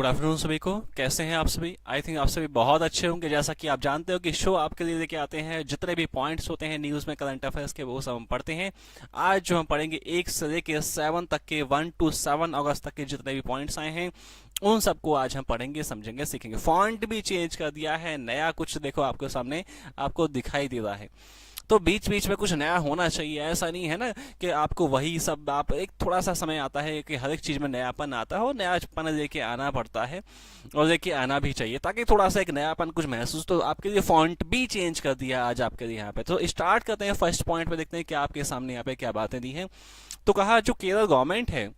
Good afternoon सभी को। कैसे हैं आप सभी? आई थिंक आप सभी बहुत अच्छे होंगे। जैसा कि आप जानते हो कि शो आपके लिए लेके आते हैं जितने भी पॉइंट्स होते हैं न्यूज़ में करंट अफेयर्स के, वो सब हम पढ़ते हैं। आज जो हम पढ़ेंगे 1 से लेके 7 तक के, 1 to 7 अगस्त तक के जितने भी पॉइंट्स आए हैं उन सबको आज हम पढ़ेंगे, समझेंगे, सीखेंगे। फॉन्ट भी चेंज कर दिया है, नया कुछ देखो आपके सामने आपको दिखाई दे रहा है। तो बीच बीच में कुछ नया होना चाहिए, ऐसा नहीं है ना कि आपको वही सब, आप एक थोड़ा सा समय आता है कि हर एक चीज़ में नयापन आता है और नयापन लेके आना पड़ता है और लेके आना भी चाहिए ताकि थोड़ा सा एक नयापन कुछ महसूस। तो आपके लिए फॉन्ट भी चेंज कर दिया आज आपके लिए यहाँ पे। तो स्टार्ट करते हैं फर्स्ट पॉइंट पे, देखते हैं क्या आपके सामने यहाँ पे क्या बातें दी हैं। तो कहा जो केरल गवर्नमेंट है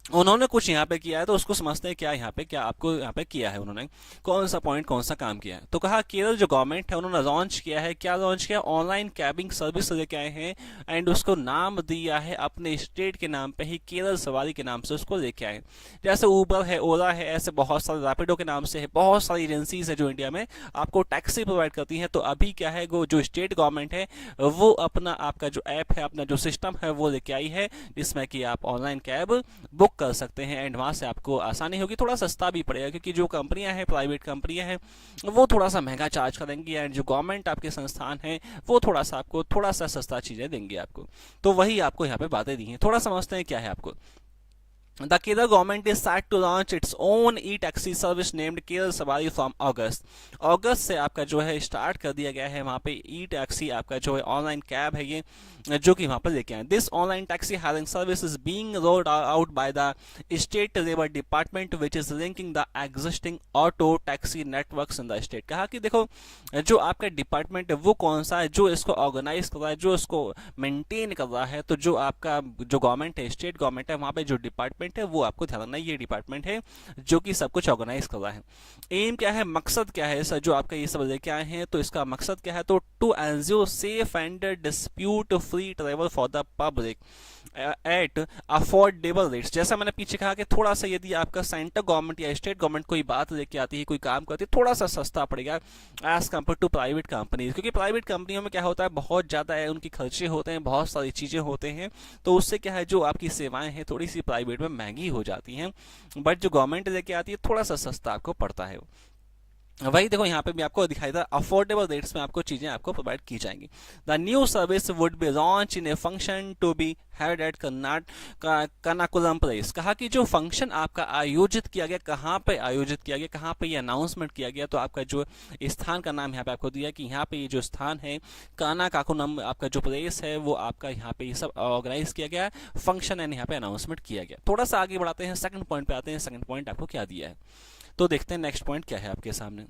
उन्होंने कुछ यहाँ पे किया है, तो उसको समझते हैं क्या यहाँ पे, क्या आपको यहाँ पे किया है उन्होंने, कौन सा पॉइंट, कौन सा काम किया है। तो कहा केरल जो गवर्नमेंट है उन्होंने लॉन्च किया है, क्या लॉन्च किया, ऑनलाइन कैबिंग सर्विस लेके आए हैं एंड उसको नाम दिया है अपने स्टेट के नाम पे ही, केरल सवारी के नाम से उसको लेके आए। जैसे ऊबर है, ओला है, ऐसे बहुत सारे, रैपिडो के नाम से है, बहुत सारी एजेंसीज है जो इंडिया में आपको टैक्सी प्रोवाइड करती हैं। तो अभी क्या है, वो जो स्टेट गवर्नमेंट है वो अपना आपका जो ऐप है, अपना जो सिस्टम है वो लेके आई है, जिसमें कि आप ऑनलाइन कैब बुक कर सकते हैं एंड वहाँ से आपको आसानी होगी, थोड़ा सस्ता भी पड़ेगा क्योंकि जो कंपनियां हैं, प्राइवेट कंपनियां हैं, वो थोड़ा सा महंगा चार्ज करेंगी एंड जो गवर्नमेंट आपके संस्थान हैं वो थोड़ा सा आपको थोड़ा सा सस्ता चीज़ें देंगे आपको। तो वही आपको यहाँ पे बातें दी हैं, थोड़ा समझते हैं क्या है आपको। The Kerala government is set to launch its own e-taxi service named Kerala Safari from August। अगस्त से आपका जो है स्टार्ट कर दिया गया है वहाँ पे ई टैक्सी, आपका जो है ऑनलाइन कैब है ये, जो कि वहाँ पर लेके आए। This online taxi hiring service is being rolled out by the state labour department which is linking the existing auto taxi networks in the state. कहा कि देखो जो आपका डिपार्टमेंट है वो कौन सा है जो इसको ऑर्गेनाइज कर रहा है, जो इसको मेंटेन कर रहा है। तो जो आपका जो गवर्नमेंट है, स्टेट गवर्नमेंट है, वहाँ पे जो डिपार्टमेंट है वो आपको ध्यान रखना है, ये डिपार्टमेंट है जो कि सब कुछ ऑर्गेनाइज कर रहा है। एम क्या है, मकसद क्या है, सर जो आपका ये सब लेके आए हैं, तो इसका मकसद क्या है, तो to ensure safe and dispute free travel for the public at affordable rates. जैसा मैंने पीछे कहा कि थोड़ा सा यदि आपका सेंटर गवर्नमेंट या स्टेट गवर्नमेंट कोई बात लेके आती है, कोई काम करती है, थोड़ा सा सस्ता पड़ेगा as compare to private companies, क्योंकि प्राइवेट कंपनियों में क्या होता है, बहुत ज़्यादा है, उनके खर्चे होते हैं, बहुत सारी चीज़ें होते हैं, तो उससे क्या है जो आपकी सेवाएं हैं थोड़ी सी प्राइवेट में महंगी हो जाती हैं, बट जो गवर्नमेंट लेके आती है थोड़ा सा सस्ता आपको पड़ता है। वही देखो यहाँ पे भी आपको दिखाई था, अफोर्डेबल रेट्स में आपको चीजें आपको प्रोवाइड की जाएंगी। The new service would be launch in a function to be held at Kanakulam place. कहा कि जो फंक्शन आपका आयोजित किया गया, कहाँ पे आयोजित किया गया, कहाँ पे ये अनाउंसमेंट किया गया, तो आपका जो स्थान का नाम यहाँ पे आपको दिया कि यहाँ पे ये जो स्थान है कानाकाकुलम, आपका जो प्लेस है वो आपका यहाँ पे ये सब ऑर्गेनाइज किया गया फंक्शन एंड यहाँ पे अनाउंसमेंट किया गया। थोड़ा सा आगे बढ़ाते हैं, सेकंड पॉइंट पे आते हैं। सेकंड पॉइंट आपको क्या दिया है, तो देखते हैं नेक्स्ट पॉइंट क्या है आपके सामने।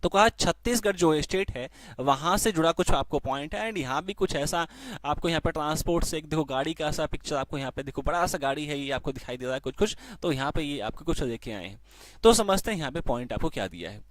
तो कहा छत्तीसगढ़ जो स्टेट है वहां से जुड़ा कुछ आपको पॉइंट है एंड यहाँ भी कुछ ऐसा आपको यहाँ पे ट्रांसपोर्ट से, एक देखो गाड़ी का सा पिक्चर आपको यहाँ पे देखो, बड़ा सा गाड़ी है ये आपको दिखाई दे रहा है कुछ कुछ, तो यहाँ पे ये आपको कुछ लेके आए हैं। तो समझते हैं यहाँ पे पॉइंट आपको क्या दिया है,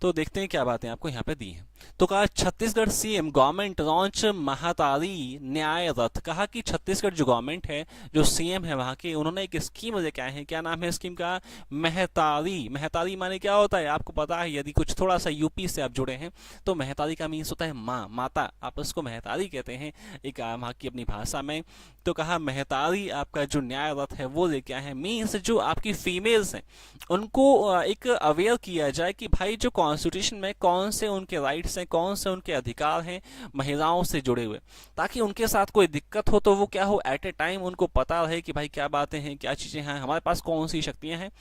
तो देखते हैं क्या बातें आपको यहाँ पे दी हैं। तो कहा छत्तीसगढ़ सीएम गवर्नमेंट लॉन्च महातारी न्याय रथ। कहा कि छत्तीसगढ़ जो गवर्नमेंट है, जो सीएम है वहाँ के, उन्होंने एक स्कीम लेके आए हैं। क्या नाम है स्कीम का, महतारी। महतारी माने क्या होता है आपको पता है, यदि कुछ थोड़ा सा यूपी से आप जुड़े हैं तो महतारी का मीन्स होता है माँ, माता, आप उसको महतारी कहते हैं एक वहाँ की अपनी भाषा में। तो कहा महतारी आपका जो न्याय रथ है वो लेके आए हैं, मीन्स जो आपकी फीमेल्स हैं उनको एक अवेयर किया जाए कि भाई जो कॉन्स्टिट्यूशन में कौन से उनके राइट्स हैं, कौन से उनके अधिकार हैं महिलाओं से जुड़े हुए, ताकि उनके साथ कोई दिक्कत हो तो वो क्या हो, एट ए टाइम उनको पता रहे कि भाई क्या बातें हैं, क्या चीज़ें हैं, हमारे पास कौन सी शक्तियां हैं,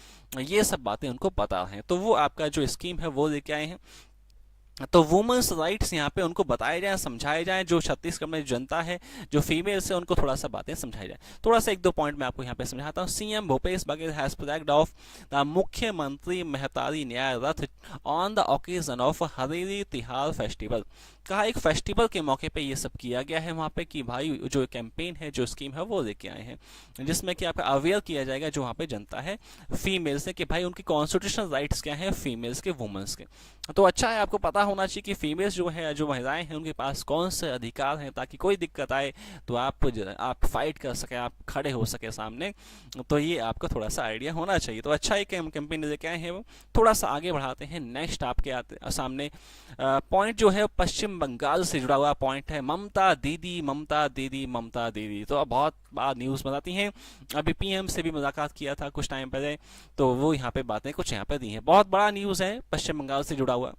ये सब बातें उनको पता हैं। तो वो आपका जो स्कीम है वो लेके आए हैं। तो वुमेन्स राइट्स यहाँ पे उनको बताए जाए, समझाए जाए, जो छत्तीसगढ़ में जनता है, जो फीमेल्स है, उनको थोड़ा सा बातें समझाई जाए। थोड़ा सा एक दो पॉइंट मैं आपको यहाँ पे समझाता हूँ। CM Bhupesh Baghel has flagged of the मुख्यमंत्री महतारी न्याय रथ on the occasion of Hareli Tihar festival. कहा एक फेस्टिवल के मौके पे ये सब किया गया है वहाँ पे कि भाई जो कैंपेन है, जो स्कीम है वो लेके आए हैं, जिसमें कि आपका अवेयर किया जाएगा जो वहाँ पे जनता है फीमेल्स से कि भाई उनकी कॉन्स्टिट्यूशनल राइट्स क्या है फीमेल्स के, वुमेन्स के। तो अच्छा है आपको पता होना चाहिए कि फीमेल्स जो है, जो महिलाएं हैं, उनके पास कौन से अधिकार हैं, ताकि कोई दिक्कत आए तो आप फाइट कर सके, आप खड़े हो सके सामने। तो ये आपको थोड़ा सा आइडिया होना चाहिए। तो अच्छा एक कैंपेन लेके आए हैं वो। थोड़ा सा आगे बढ़ाते हैं, नेक्स्ट आपके सामने पॉइंट जो है पश्चिम बंगाल से जुड़ा हुआ पॉइंट है। ममता दीदी, ममता दीदी, ममता दीदी। तो अब बहुत बार न्यूज़ बताती हैं, अभी पीएम से भी मुलाकात किया था कुछ टाइम पहले, तो वो यहाँ पे बातें कुछ यहाँ पे दी हैं। बहुत बड़ा न्यूज़ है पश्चिम बंगाल से जुड़ा हुआ।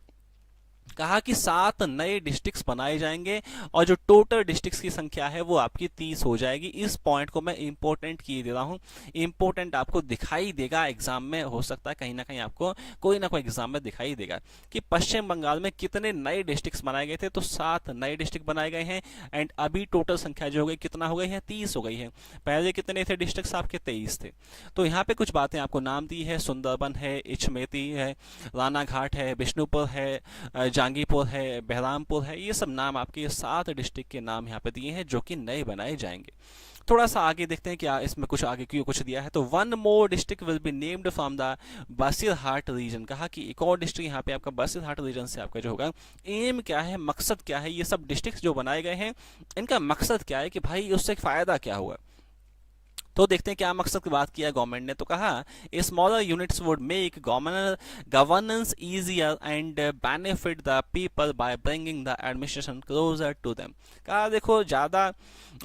कहा कि 7 नए डिस्ट्रिक्ट्स बनाए जाएंगे और जो टोटल डिस्ट्रिक्ट्स की संख्या है वो आपकी 30 हो जाएगी। इस पॉइंट को मैं इंपॉर्टेंट किए दे रहा हूँ, इंपॉर्टेंट आपको दिखाई देगा एग्जाम में, हो सकता है कहीं ना कहीं आपको कोई ना कोई एग्जाम में दिखाई देगा कि पश्चिम बंगाल में कितने नए डिस्ट्रिक्ट्स बनाए गए थे। तो 7 नए डिस्ट्रिक्ट बनाए गए हैं एंड अभी टोटल संख्या जो हो गई कितना हो गई है, 30 हो गई है। पहले कितने थे डिस्ट्रिक्ट्स आपके, 23 थे। तो यहाँ पे कुछ बातें आपको नाम दी है, सुंदरबन है, इचमेती है, रानाघाट है, बिष्णुपुर है, जहांगीरपुर है, बहरामपुर है। ये सब नाम आपके 7 डिस्ट्रिक्ट के नाम यहाँ पे दिए हैं जो कि नए बनाए जाएंगे। थोड़ा सा आगे देखते हैं क्या इसमें कुछ आगे क्यों कुछ दिया है। तो 1 more district will be named from the Basirhat region. कहा कि एक और डिस्ट्रिक्ट यहाँ पे आपका बसीरहाट रीजन से आपका जो होगा, एम क्या है, मकसद क्या है, ये सब डिस्ट्रिक्ट जो बनाए गए हैं इनका मकसद क्या है कि भाई उससे फायदा क्या हुआ। तो देखते हैं क्या मकसद की बात किया गवर्नमेंट ने। तो कहा smaller units would make governance easier and benefit the people by bringing the administration closer to them. कहा देखो ज़्यादा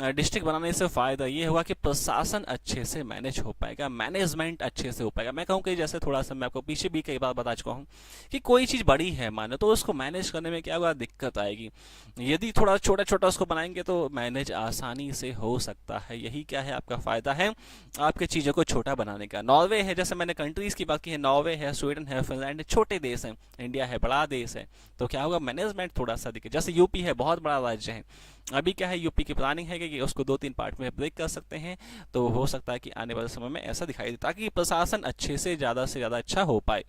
डिस्ट्रिक्ट बनाने से फ़ायदा ये होगा कि प्रशासन अच्छे से मैनेज हो पाएगा, मैनेजमेंट अच्छे से हो पाएगा। मैं कहूँ कि जैसे थोड़ा सा मैं आपको पीछे भी कई बार बता चुका हूँ कि कोई चीज़ बड़ी है माने तो उसको मैनेज करने में क्या होगा, दिक्कत आएगी। यदि थोड़ा छोटा छोटा उसको बनाएंगे तो मैनेज आसानी से हो सकता है। यही क्या है आपका फ़ायदा है आपके चीज़ों को छोटा बनाने का। नॉर्वे है, जैसे मैंने कंट्रीज़ की बात की है, नॉर्वे है, स्वीडन है, फिनलैंड, छोटे देश हैं। इंडिया है, बड़ा देश है। तो क्या होगा, मैनेजमेंट थोड़ा सा दिखे। जैसे यूपी है, बहुत बड़ा राज्य है। अभी क्या है, यूपी की प्लानिंग है कि उसको 2-3 पार्ट में ब्रेक कर सकते हैं। तो हो सकता है कि आने वाले समय में ऐसा दिखाई दे, ताकि प्रशासन अच्छे से ज़्यादा अच्छा हो पाए।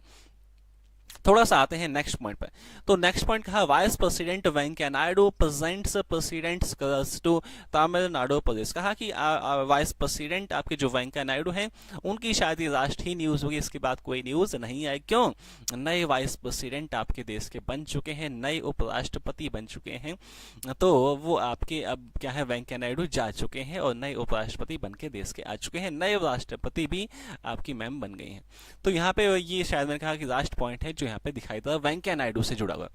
थोड़ा सा आते हैं नेक्स्ट पॉइंट पर। तो नेक्स्ट पॉइंट कहा, vice president Venkaiah Naidu presents president's colours to Tamil प्रदेश। कहा कि वाइस प्रेसिडेंट आपके जो वेंकैया नायडू हैं उनकी शायद ये लास्ट ही न्यूज़ होगी, इसके बाद कोई न्यूज़ नहीं आई। क्यों, नए वाइस प्रेसिडेंट आपके देश के बन चुके हैं, नए उपराष्ट्रपति बन चुके हैं। तो वो आपके अब क्या है, वेंकैया नायडू जा चुके हैं और नए उपराष्ट्रपति बन के देश के आ चुके हैं, नए राष्ट्रपति भी आपकी मैम बन गई हैं। तो यहाँ पे ये शायद मैंने कहा कि लास्ट पॉइंट है जो यहाँ पे दिखाई दे रहा है, वेंकैया नायडू से जुड़ा हुआ।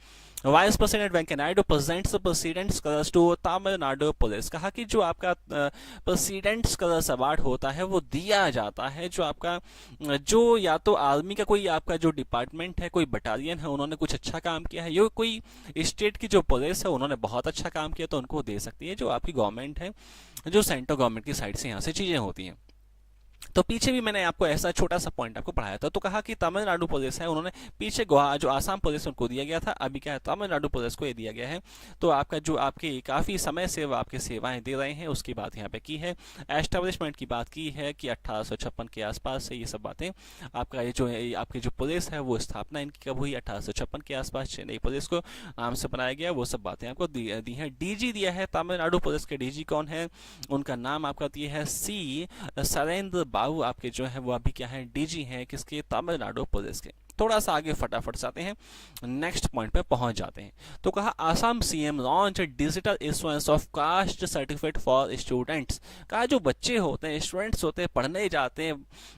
Vice president Venkaiah Naidu presents president's colours to Tamil Nadu police. कहा कि जो आपका प्रेसिडेंट्स कलर्स अवार्ड होता है वो दिया जाता है जो आपका जो या तो आर्मी का कोई आपका जो डिपार्टमेंट है, कोई बटालियन है, उन्होंने कुछ अच्छा काम किया है, या कोई स्टेट की जो पुलिस है उन्होंने बहुत अच्छा काम किया तो उनको दे सकती है। जो आपकी गवर्नमेंट है, जो सेंट्रल गवर्नमेंट की साइड से यहाँ से चीज़ें होती हैं। तो पीछे भी मैंने आपको ऐसा छोटा सा पॉइंट आपको पढ़ाया था। तो कहा कि तमिलनाडु पुलिस है, उन्होंने पीछे जो आसाम पुलिस उनको दिया गया था, अभी क्या है तमिलनाडु पुलिस को ये दिया गया है। तो आपका जो आपके काफ़ी समय से वो आपके सेवाएं दे रहे हैं उसकी बात यहाँ पे की है। एस्टेब्लिशमेंट की बात की है कि 1856 के आसपास से ये सब बातें। आपका ये जो आपकी जो पुलिस है वो स्थापना इनकी कब हुई, 1856 के आसपास चेन्नई पुलिस को नाम से बनाया गया, वो सब बातें आपको दी हैं। डीजी दिया है, तमिलनाडु पुलिस के डीजी कौन है, उनका नाम आपका दिया है सी सरेंद्र बाबू। आपके जो है वो अभी क्या है, डीजी हैं किसके, तमिलनाडु पुलिस के। थोड़ा सा आगे फटाफट से आते हैं, नेक्स्ट पॉइंट पे पहुंच जाते हैं। तो कहा Assam CM launch digital issuance of caste certificate for students. कहा जो बच्चे होते हैं, स्टूडेंट्स होते हैं, पढ़ने जाते हैं,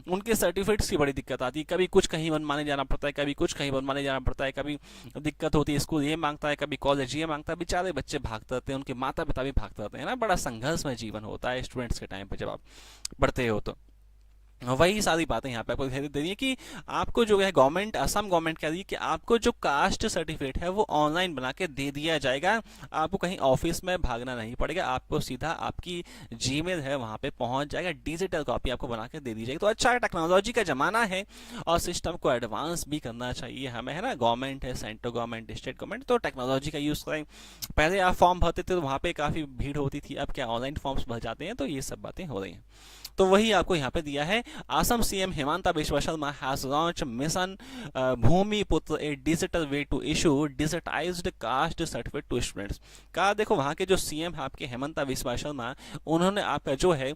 उनके सर्टिफिकेट्स की बड़ी दिक्कत आती है। कभी कुछ कहीं बनवाने जाना पड़ता है, कभी कुछ कहीं बनवाने जाना पड़ता है, कभी दिक्कत होती है, स्कूल ये मांगता है, कभी कॉलेज ये मांगता है, बेचारे बच्चे भागते रहते हैं, उनके माता पिता भी भागते रहते हैं ना। बड़ा संघर्ष में जीवन होता है स्टूडेंट्स के टाइम पर जब आप पढ़ते हो। तो वही सारी बातें यहाँ पे आपको दिखाई दे रही है कि आपको जो है गवर्नमेंट, असम गवर्नमेंट कह रही है कि आपको जो कास्ट सर्टिफिकेट है वो ऑनलाइन बना के दे दिया जाएगा। आपको कहीं ऑफिस में भागना नहीं पड़ेगा, आपको सीधा आपकी जीमेल है वहाँ पे पहुँच जाएगा, डिजिटल कॉपी आपको बना के दे दी जाएगी। तो अच्छा, टेक्नोलॉजी का ज़माना है और सिस्टम को एडवांस भी करना चाहिए हमें, है ना। गवर्नमेंट है, सेंट्रल गवर्नमेंट, स्टेट गवर्नमेंट, तो टेक्नोलॉजी का यूज़ करें। पहले आप फॉर्म भरते थे तो वहाँ पर काफ़ी भीड़ होती थी, अब क्या ऑनलाइन फॉर्म्स भर जाते हैं। तो ये सब बातें हो रही हैं। तो वही आपको यहाँ पे दिया है Assam CM Himanta Biswa Sarma has launch mission Bhoomiputra, a digital way to issue digitised caste certificate to students. कहा देखो वहाँ के जो सीएम है आपके हेमंता बिश्वा शर्मा, उन्होंने आपका जो है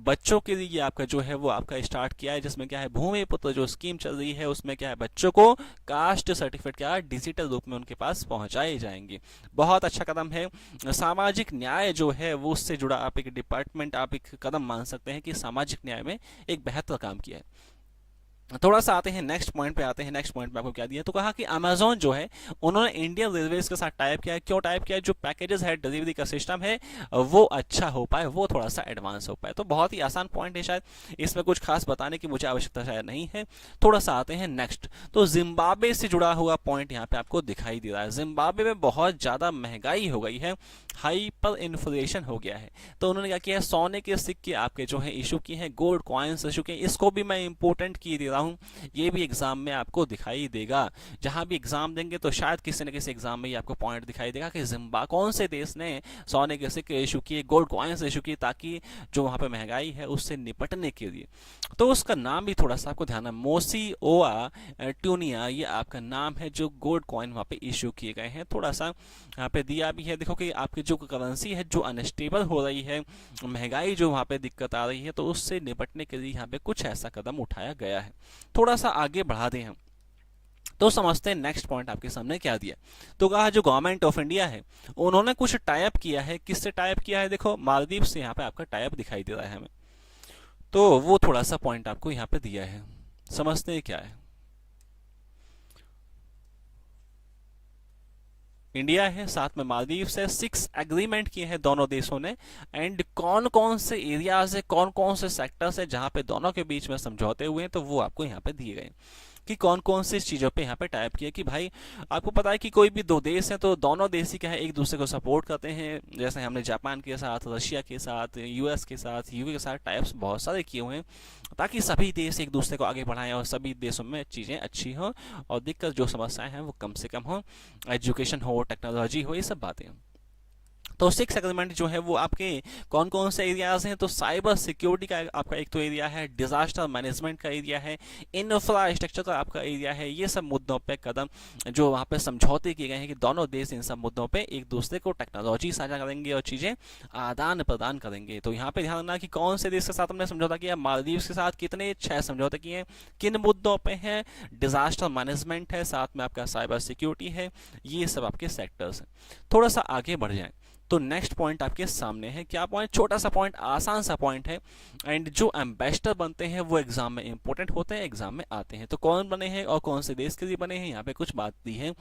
बच्चों के लिए आपका जो है वो आपका स्टार्ट किया है, जिसमें क्या है भूमिपुत्र जो स्कीम चल रही है उसमें क्या है बच्चों को कास्ट सर्टिफिकेट क्या डिजिटल रूप में उनके पास पहुंचाए जाएंगे। बहुत अच्छा कदम है। सामाजिक न्याय जो है वो उससे जुड़ा आप एक डिपार्टमेंट, आप एक कदम मान सकते हैं कि सामाजिक न्याय में एक बेहतर काम किया है। थोड़ा सा आते हैं नेक्स्ट पॉइंट पे, आते हैं नेक्स्ट पॉइंट पे आपको क्या दिया, तो कहा कि अमेजोन जो है उन्होंने इंडियन रेलवेज के साथ टाइप किया है। क्यों टाइप किया है? जो पैकेजेस है, डिलीवरी का सिस्टम है वो अच्छा हो पाए, वो थोड़ा सा एडवांस हो पाए। तो बहुत ही आसान पॉइंट है, शायद इसमें कुछ खास बताने की मुझे आवश्यकता शायद नहीं है। थोड़ा सा आते हैं नेक्स्ट, तो जिम्बाब्वे से जुड़ा हुआ पॉइंट यहाँ पे आपको दिखाई दे रहा है। जिम्बाब्वे में बहुत ज्यादा महंगाई हो गई है, हाइपर इन्फ्लेशन हो गया है। तो उन्होंने क्या किया, सोने के सिक्के आपके जो है इशू किए हैं, गोल्ड कॉइन्स इशू किए। इसको भी मैं इंपोर्टेंट की दे रहा हूं, ये भी एग्जाम में आपको दिखाई देगा। जहां भी एग्जाम देंगे तो शायद किसी न किसी एग्जाम में ये आपको पॉइंट दिखाई देगा कि कौन से देश ने सोने के सिक्के इशू किए, गोल्ड कॉइन्स इशू किए, ताकि जो वहां पे महंगाई है उससे निपटने के लिए। तो उसका नाम भी थोड़ा सा आपको ध्यान है, मोसी ओआ ट्यूनिया, ये आपका नाम है जो गोल्ड कॉइन वहां पे इशू किए गए हैं। थोड़ा सा यहाँ पे दिया भी है, देखो कि आपकी जो करेंसी है जो अनस्टेबल हो रही है, महंगाई जो वहां पे दिक्कत आ रही है, तो उससे निपटने के लिए यहाँ पे कुछ ऐसा कदम उठाया गया है। थोड़ा सा आगे बढ़ा दें हम तो समझते हैं नेक्स्ट पॉइंट आपके सामने क्या दिया। तो कहा जो गवर्नमेंट ऑफ इंडिया है उन्होंने कुछ टाइप किया है। किससे टाइप किया है? देखो मालदीव से यहाँ पे आपका टाइप दिखाई दे रहा है हमें, तो वो थोड़ा सा पॉइंट आपको यहाँ पे दिया है, समझते हैं क्या है। इंडिया है, साथ में मालदीव से 6 एग्रीमेंट किए हैं दोनों देशों ने। एंड कौन कौन से एरियाज है, कौन कौन से सेक्टर्स है जहां पे दोनों के बीच में समझौते हुए हैं, तो वो आपको यहाँ पे दिए गए कि कौन कौन सी चीज़ों पे यहाँ पे टाइप किया। कि भाई आपको पता है कि कोई भी दो देश हैं तो दोनों देश ही क्या है एक दूसरे को सपोर्ट करते हैं। जैसे हमने जापान के साथ, रशिया के साथ, यूएस के साथ, यूके के साथ टाइप्स बहुत सारे किए हुए हैं, ताकि सभी देश एक दूसरे को आगे बढ़ाएं और सभी देशों में चीज़ें अच्छी हों और दिक्कत जो समस्याएं हैं वो कम से कम हो, एजुकेशन हो, टेक्नोलॉजी हो, ये सब बातें। तो 6 एग्रीमेंट जो है वो आपके कौन कौन से एरियाज हैं? तो साइबर सिक्योरिटी का आपका एक तो एरिया है, डिजास्टर मैनेजमेंट का एरिया है, इंफ्रास्ट्रक्चर का आपका एरिया है। ये सब मुद्दों पे कदम जो वहाँ पे समझौते किए गए हैं कि दोनों देश इन सब मुद्दों पे एक दूसरे को टेक्नोलॉजी साझा करेंगे और चीज़ें आदान प्रदान करेंगे। तो यहाँ पे ध्यान रखना कि कौन से देश के साथ हमने समझौता किया, मालदीव के साथ कितने 6 समझौते किए हैं, किन मुद्दों पे हैं, डिजास्टर मैनेजमेंट है, साथ में आपका साइबर सिक्योरिटी है, ये सब आपके सेक्टर्स हैं। थोड़ा सा आगे बढ़ जाएं तो नेक्स्ट पॉइंट आपके सामने है। क्या पॉइंट? छोटा सा पॉइंट, आसान सा पॉइंट है। एंड जो एम्बेसडर बनते हैं वो एग्जाम में इंपॉर्टेंट होते हैं, एग्जाम में आते हैं। तो कौन बने हैं और कौन से देश के लिए बने हैं, यहाँ पे कुछ बात दी है।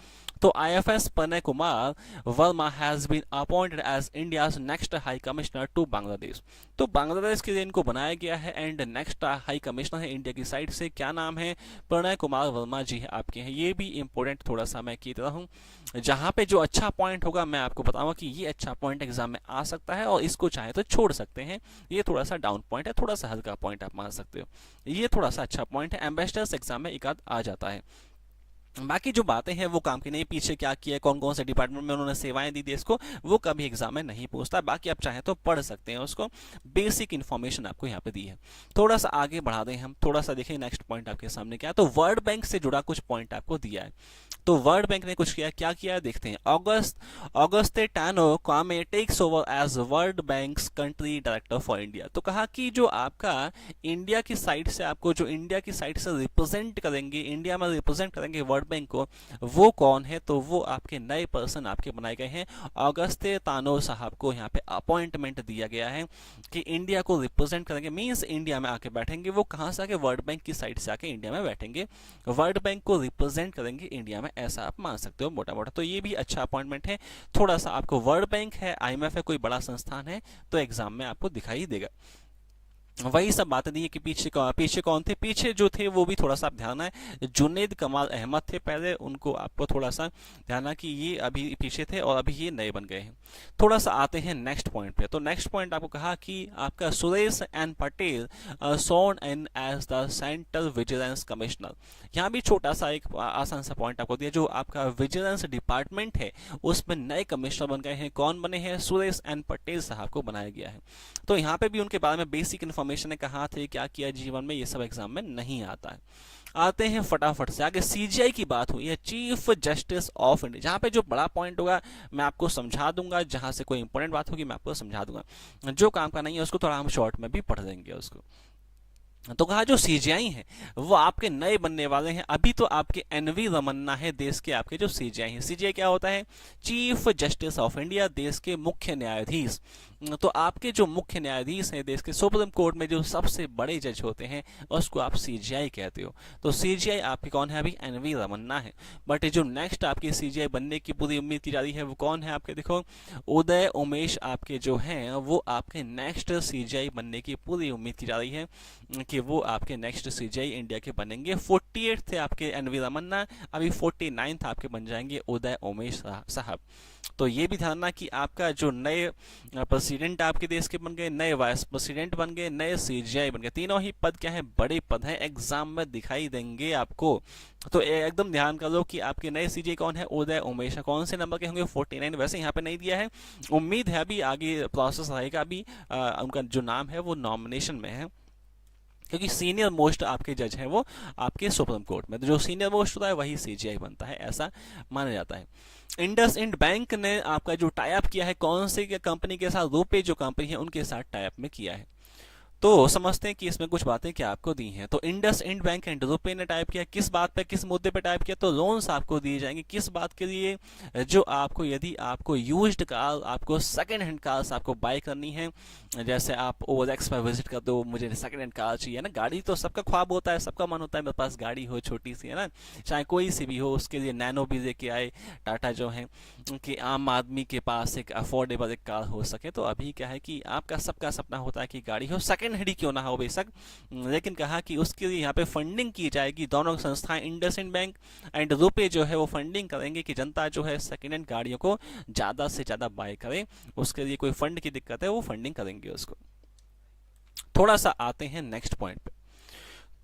तो IFS Pranay Kumar Varma has been appointed as India's next high commissioner to Bangladesh. तो बांग्लादेश के लिए इनको बनाया गया है एंड नेक्स्ट हाई कमिश्नर है इंडिया की साइड से। क्या नाम है? प्रणय कुमार वर्मा जी है आपके हैं। ये भी इंपॉर्टेंट थोड़ा सा मैं की रहा हूँ। जहां पे जो अच्छा पॉइंट होगा मैं आपको बताऊंगा कि ये अच्छा पॉइंट एग्जाम में आ सकता है और इसको चाहे तो छोड़ सकते हैं। ये थोड़ा सा डाउन पॉइंट है, थोड़ा सा हल्का पॉइंट आप मान सकते हो। ये थोड़ा सा अच्छा पॉइंट है, एम्बेसडर्स एग्जाम में एक आध आ जाता है। बाकी जो बातें हैं वो काम की नहीं, पीछे क्या किया, कौन कौन से डिपार्टमेंट में उन्होंने सेवाएं दी थी, इसको वो कभी एग्जाम में नहीं पूछता। बाकी आप चाहें तो पढ़ सकते हैं उसको, बेसिक इन्फॉर्मेशन आपको यहाँ पे दी है। थोड़ा सा आगे बढ़ा दें हम, थोड़ा सा देखें नेक्स्ट पॉइंट आपके सामने क्या है। तो वर्ल्ड बैंक से जुड़ा कुछ पॉइंट आपको दिया है। तो वर्ल्ड बैंक ने कुछ किया, क्या किया है देखते हैं। Auguste Tano Kouame takes over as World Bank's country director for India. तो कहा कि जो आपका इंडिया की साइड से, आपको जो इंडिया की साइड से रिप्रेजेंट करेंगे, इंडिया में रिप्रेजेंट करेंगे वर्ल्ड बैंक को, वो कौन है? तो वो आपके नए पर्सन आपके बनाए गए हैं। ऑगस्टे तानो साहब को यहाँ पे अपॉइंटमेंट दिया गया है कि इंडिया को रिप्रेजेंट करेंगे, मींस इंडिया में आके बैठेंगे। वो कहां से आके? वर्ल्ड बैंक की साइड से आके इंडिया में बैठेंगे, वर्ल्ड बैंक को रिप्रेजेंट करेंगे इंडिया में, ऐसा आप मान सकते हो मोटा मोटा। तो ये भी अच्छा अपॉइंटमेंट है। थोड़ा सा आपको वर्ल्ड बैंक है, IMF है, कोई बड़ा संस्थान है तो एग्जाम में आपको दिखाई देगा। वही सब बातें दी है कि पीछे कौन थे, पीछे जो थे वो भी थोड़ा सा आप ध्यान है, जुनेद कमाल अहमद थे पहले, उनको आपको थोड़ा सा ध्यान है कि ये अभी पीछे थे और अभी ये नए बन गए हैं। थोड़ा सा आते हैं नेक्स्ट पॉइंट पे। तो नेक्स्ट पॉइंट आपको कहा कि आपका Suresh N Patel sworn in as the central vigilance commissioner. यहाँ भी छोटा सा एक आसान सा पॉइंट आपको दिया, जो आपका विजिलेंस डिपार्टमेंट है उसमें नए कमिश्नर बन गए हैं। कौन बने हैं? सुरेश एन पटेल साहब को बनाया गया है। तो यहाँ पे भी उनके बारे में बेसिक इन्फॉर्मेशन हमेशा ने कहा थे, क्या किया जीवन में, ये सब एग्जाम में नहीं आता है। आते हैं फटाफट से आगे, सीजीआई की बात हुई है, चीफ जस्टिस ऑफ इंडिया। जहां पे जो बड़ा पॉइंट होगा मैं आपको समझा दूंगा, जहां से कोई इंपॉर्टेंट बात होगी मैं आपको समझा दूंगा, जो काम का नहीं है उसको थोड़ा हम शॉर्ट में भी पढ़ देंगे उसको। तो कहा जो सीजीआई हैं वो आपके नए बनने वाले हैं। अभी तो आपके एनवी रमन्ना है देश के आपके जो सीजीआई हैं। सीजीआई क्या होता है? चीफ जस्टिस ऑफ इंडिया, देश के मुख्य न्यायाधीश। तो आपके जो मुख्य न्यायाधीश हैं देश के सुप्रीम कोर्ट में, जो सबसे बड़े जज होते हैं, उसको आप सीजीआई कहते हो। तो सीजीआई आपके कौन है? अभी एनवी रमन्ना है। बट जो नेक्स्ट आपके सीजीआई बनने की पूरी उम्मीद की जा रही है वो कौन है आपके? देखो, उदय उमेश आपके जो हैं वो आपके नेक्स्ट सीजीआई बनने की पूरी उम्मीद की जा रही है कि वो आपके नेक्स्ट सीजीआई इंडिया के बनेंगे। 48 थे आपके एनवी रमन्ना, अभी 49th आपके बन जाएंगे उदय उमेश साहब। तो ये भी ध्यान रखना कि आपका जो नए प्रेसिडेंट आपके देश के बन गए, नए वाइस प्रेसिडेंट बन गए, नए सीजीआई बन गए। तीनों ही पद क्या है? बड़े पद हैं, एग्जाम में दिखाई देंगे आपको। तो एकदम ध्यान कर लो कि आपके नए सीजीआई कौन है? उदय उमेश। कौन से नंबर के होंगे? 49। वैसे यहाँ पे नहीं दिया है, उम्मीद है अभी आगे प्रोसेस रहेगा। अभी उनका जो नाम है वो नॉमिनेशन में है, क्योंकि सीनियर मोस्ट आपके जज हैं वो आपके सुप्रीम कोर्ट में। तो जो सीनियर मोस्ट होता है वही सीजीआई बनता है, ऐसा माना जाता है। इंडसइंड बैंक ने आपका जो टाई अप किया है, कौन से कंपनी के साथ? रुपे जो कंपनी है उनके साथ टाई अप में किया है। तो समझते हैं कि इसमें कुछ बातें क्या आपको दी हैं। तो इंडसइंड बैंक एंड रुपे ने टाइप किया, किस बात पे, किस मुद्दे पे टाइप किया? तो लोन्स आपको दिए जाएंगे। किस बात के लिए? जो आपको, यदि आपको यूज्ड कार, आपको सेकंड हैंड कार्स आपको बाय करनी है, जैसे आप ओवरएक्स पर विजिट कर दो, मुझे सेकंड हैंड कार चाहिए ना। गाड़ी तो सबका ख्वाब होता है, सबका मन होता है मेरे पास गाड़ी हो, छोटी सी, है ना, चाहे कोई सी भी हो। उसके लिए नैनो भी लेके आए टाटा जो है, कि आम आदमी के पास एक अफोर्डेबल एक कार हो सके। तो अभी क्या है कि आपका सबका सपना होता है कि गाड़ी हो, सेकंड हैंड ही क्यों ना हो बेशक, लेकिन कहा कि उसके लिए यहाँ पे फंडिंग की जाएगी। दोनों संस्थाएं इंडसइंड बैंक एंड रुपे जो है वो फंडिंग करेंगे कि जनता जो है सेकंड हैंड गाड़ियों को ज़्यादा से ज़्यादा बाय करे। उसके लिए कोई फंड की दिक्कत है, वो फंडिंग करेंगे उसको। थोड़ा सा आते हैं नेक्स्ट पॉइंट पे।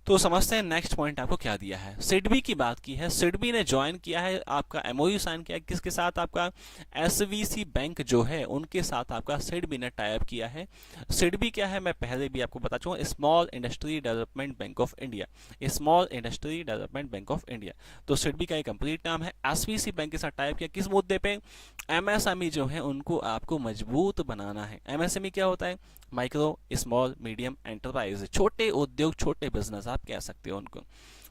तो समझते हैं नेक्स्ट पॉइंट आपको क्या दिया है। सिडबी की बात की है। सिडबी ने ज्वाइन किया है, आपका एमओयू साइन किया है। किसके साथ? आपका एसवीसी बैंक जो है उनके साथ आपका सिडबी ने टाई अप किया है। सिडबी क्या है मैं पहले भी आपको बता चुका हूँ, small industry development bank of India, small industry development bank of India. तो सिडबी का एक कंप्लीट नाम है। एसवीसी बैंक के साथ टाई अप किया, किस मुद्दे पे? एमएसएमई जो है उनको आपको मजबूत बनाना है। एमएसएमई क्या होता है? माइक्रो स्मॉल मीडियम एंटरप्राइज, छोटे उद्योग, छोटे बिजनेस आप कह सकते हो उनको।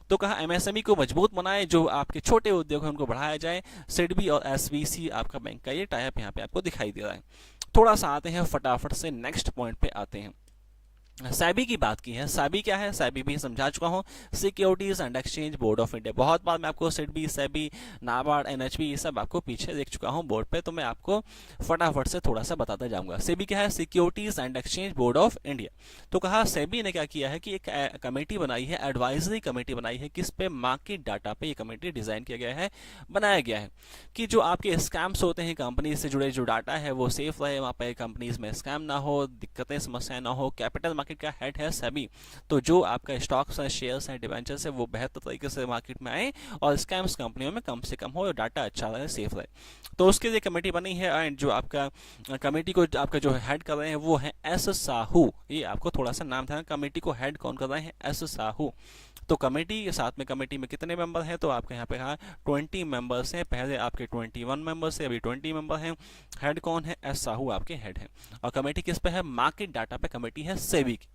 तो कहा एमएसएमई को मजबूत बनाए, जो आपके छोटे उद्योग हैं उनको बढ़ाया जाए। सिडबी और एसवीसी आपका बैंक का ये टाई अप यहाँ पे आपको दिखाई दे रहा है। थोड़ा सा आते हैं फटाफट से नेक्स्ट पॉइंट पे आते हैं। सेबी की बात की है। सेबी क्या है? सेबी भी समझा चुका हूँ, securities and exchange board of India. बहुत बार मैं आपको सिडबी, सेबी, नाबार्ड, एनएचबी ये सब आपको पीछे देख चुका हूँ बोर्ड पे, तो मैं आपको फटाफट से थोड़ा सा बताता जाऊंगा। सेबी क्या है? Securities and exchange board of India. तो कहा सेबी ने क्या किया है कि एक कमेटी बनाई है, एडवाइजरी कमेटी बनाई है। किस पे? मार्केट डाटा पे ये कमेटी डिजाइन किया गया है, बनाया गया है कि जो आपके स्कैम्स होते हैं, कंपनी से जुड़े जो डाटा है वो सेफ रहे, वहाँ पे कंपनीज में स्कैम ना हो, दिक्कतें समस्याएं ना हो। कैपिटल मार्केट का हेड है सेबी, तो जो आपका स्टॉक्स है, शेयर्स है, डिबेंचर्स है, वो बेहतर तरीके से मार्केट में आए और स्कैम्स कंपनियों में कम से कम हो और डाटा अच्छा रहे, सेफ रहे। तो उसके लिए कमेटी बनी है एंड जो आपका कमेटी को आपका जो हेड कर रहे हैं वो है एस साहू। ये आपको थोड़ा सा नाम था, कमेटी को हेड कौन कर रहे हैं? एस साहू। तो कमेटी के साथ में, कमेटी में कितने मेंबर हैं? तो आपके यहाँ पे कहा 20 मेंबर्स हैं। पहले आपके 21 मेंबर्स थे, अभी 20 मेंबर हैं। हेड कौन है? एस साहू आपके हेड हैं। और कमेटी किस पे है? मार्केट डाटा पे कमेटी है सेबी की।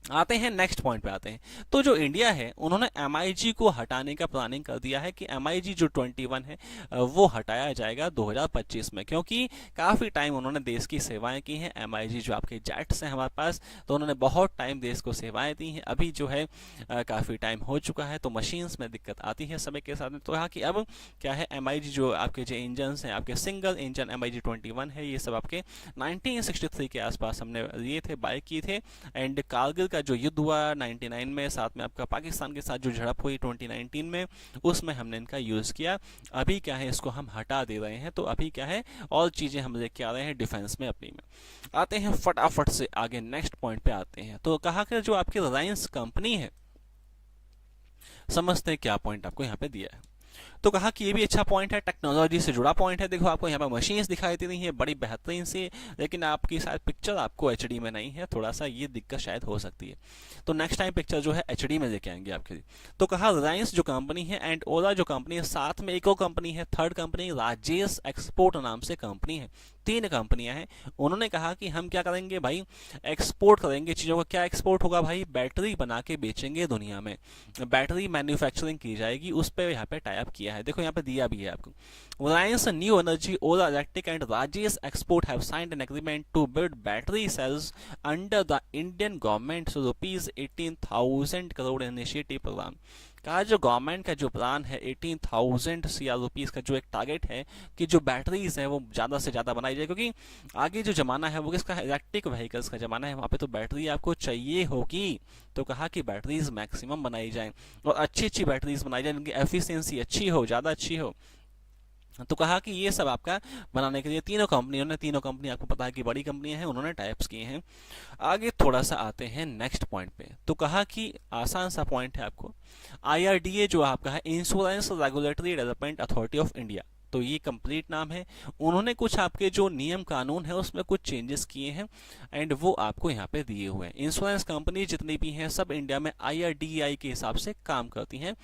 आते हैं नेक्स्ट पॉइंट पे आते हैं। तो जो इंडिया है उन्होंने एमआईजी को हटाने का प्लानिंग कर दिया है कि एमआईजी जो 21 है वो हटाया जाएगा 2025 में, क्योंकि काफ़ी टाइम उन्होंने देश की सेवाएं की हैं। एमआईजी जो आपके जेट्स हैं हमारे पास, तो उन्होंने बहुत टाइम देश को सेवाएं दी हैं। अभी जो है काफ़ी टाइम हो चुका है, तो मशीन्स में दिक्कत आती है समय के साथ में। तो कहा कि अब क्या है, एमआईजी जो आपके जो इंजन हैं, आपके सिंगल इंजन एमआईजी 21 है, ये सब आपके 1963 के आसपास हमने लिए थे, बाय किए थे। एंड कारगिल का जो युद्ध हुआ 99 में, साथ में आपका पाकिस्तान के साथ जो झड़प हुई 2019 में, उसमें हमने इनका यूज़ किया। अभी क्या है, इसको हम हटा दे रहे हैं। तो अभी क्या है, और चीज़ें हम लेके आ रहे हैं डिफेंस में अपनी में। आते हैं फटाफट से आगे नेक्स्ट पॉइंट पे आते हैं। तो कहा कि जो आपकी रिलायंस कंपनी है, समझते हैं क्या पॉइंट आपको यहाँ पे दिया है। तो कहा कि ये भी अच्छा पॉइंट है, टेक्नोलॉजी से जुड़ा पॉइंट है। देखो आपको यहाँ पर मशीन्स दिखाई दे रही है बड़ी बेहतरीन सी, लेकिन आपकी शायद पिक्चर आपको एचडी में नहीं है, थोड़ा सा ये दिक्कत शायद हो सकती है। तो नेक्स्ट टाइम पिक्चर जो है एचडी में लेके आएंगे आपके लिए। तो कहा रिलायंस जो कंपनी है एंड ओला जो कंपनी है, साथ में एक और कंपनी है, थर्ड कंपनी राजेश एक्सपोर्ट नाम से कंपनी है, तीन कंपनियां हैं। उन्होंने कहा कि हम क्या करेंगे भाई, एक्सपोर्ट करेंगे चीज़ों का। क्या एक्सपोर्ट होगा भाई, बैटरी बना के बेचेंगे दुनिया में, बैटरी मैन्युफैक्चरिंग की जाएगी, उस पर यहाँ पे टाई अप किया है। देखो यहाँ पे दिया भी है आपको, Reliance new energy, Ola electric and Rajesh export have signed an agreement to build battery cells under the Indian government ₹18,000 crore initiative programme. कहा जो गवर्नमेंट का जो प्लान है 18,000 सीआर रुपीज़ का जो एक टारगेट है कि जो बैटरीज है वो ज़्यादा से ज़्यादा बनाई जाए, क्योंकि आगे जो ज़माना है वो किसका है, इलेक्ट्रिक व्हीकल्स का ज़माना है, वहाँ पे तो बैटरी आपको चाहिए होगी। तो कहा कि बैटरीज मैक्सिमम बनाई जाए और अच्छी अच्छी बैटरीज बनाई जाए, जिनकी एफिशिएंसी अच्छी हो, ज़्यादा अच्छी हो। तो कहा कि ये सब आपका बनाने के लिए तीनों कंपनियों ने, तीनों कंपनी आपको पता है कि बड़ी कंपनियां हैं, उन्होंने टाइप्स किए हैं। आगे थोड़ा सा आते हैं नेक्स्ट पॉइंट पे। तो कहा कि आसान सा पॉइंट है आपको, आईआरडीए जो आपका है, insurance regulatory development authority of India, तो ये कंप्लीट नाम है। उन्होंने कुछ आपके जो नियम कानून है उसमें कुछ चेंजेस किए हैं एंड वो आपको यहाँ पे दिए हुए हैं। इंश्योरेंस कंपनी जितनी भी हैं सब इंडिया में आईआरडीआई के हिसाब से काम करती हैं।